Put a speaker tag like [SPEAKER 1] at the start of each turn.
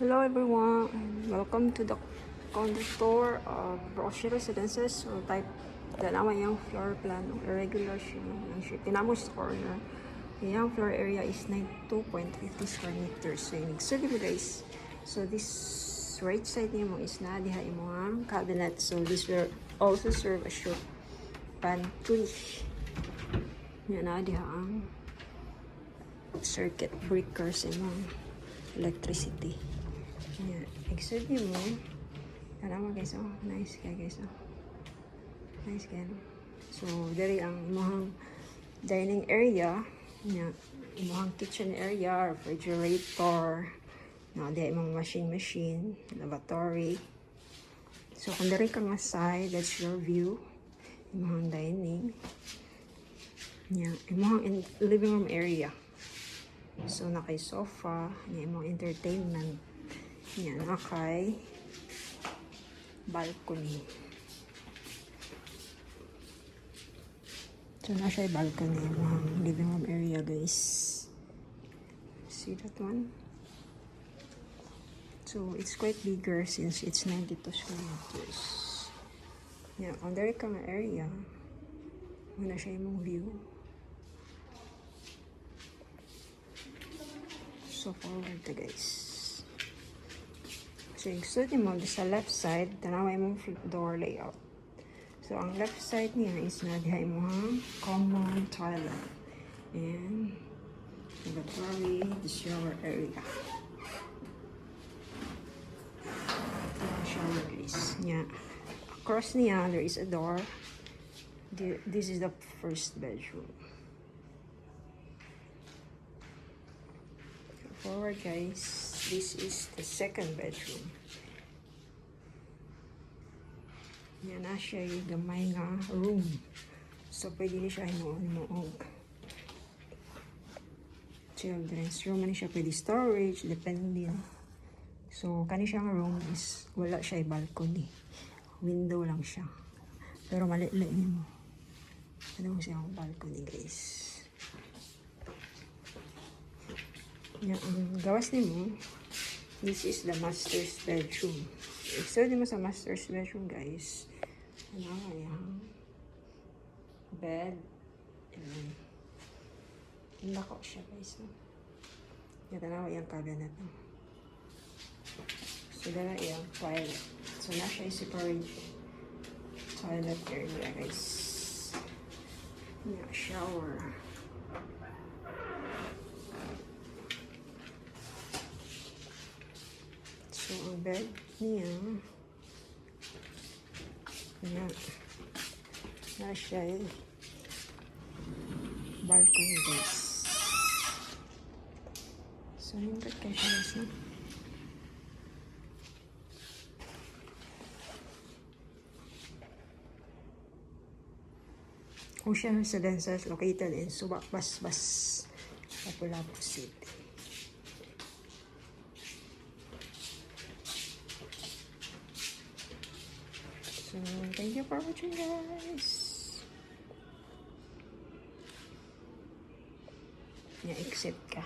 [SPEAKER 1] Hello everyone, welcome to the condo store of Roche Residences. So type dalawa yung floor plan, irregular siya. Tinamo sa corner. Yung floor area is 92.50 square meters. So yung nagsulit mo guys. So this right side niya mo is na diha yung mga cabinet. So this will also serve as your pantry. Yan na diha ang circuit breakers and electricity. Yeah, exert niyo mo. Tanawa guys, oh. Nice kaya guys, oh. Nice kaya, no? So, dari ang imong dining area. Yeah, imong kitchen area, refrigerator. No, di imong machine, lavatory. So, kung dari ka nga side, that's your view. Imong dining. Yeah, imong living room area. So, nakay sofa, yan imong entertainment. Yan, nakay balcony. So, na siya balcony, imong living room area, guys. See that one? So, it's quite bigger since it's 92 square meters. Yan, on the ka nga area, muna siya imong view. So, forward to guys. So, yung suit mo sa left side, tanaway mong door layout. So, ang left side niya is na dihay mo common toilet. And, lavatory, the shower area. Shower is niya. Across niya, there is a door. This is the first bedroom. Forward guys, this is the second bedroom. Yan na siya yung gamay nga room. So pwede na siya hinuog children's room. Ano siya pwede storage, depende. So kani siyang room is wala siya yung balcony. Window lang siya. Pero maliit-liit mo. Ano siya yung balcony guys. Yan, ang gawas ni mo, this is the master's bedroom. So, di mo sa master's bedroom, guys. Ano, yan. Bed. And nako siya, guys. No? Yan, tanawa yung cabinet. No? So, dala yung toilet. So, na siya yung separate toilet area, guys. Yan, shower. So, ang bed niya, na siya yung balcony guys. So, yung bed kayo siya guys, no? Ocean Residences located in Subic, Basbas, Lapu-Lapu City. So, thank you for watching guys. Yeah, exit ka.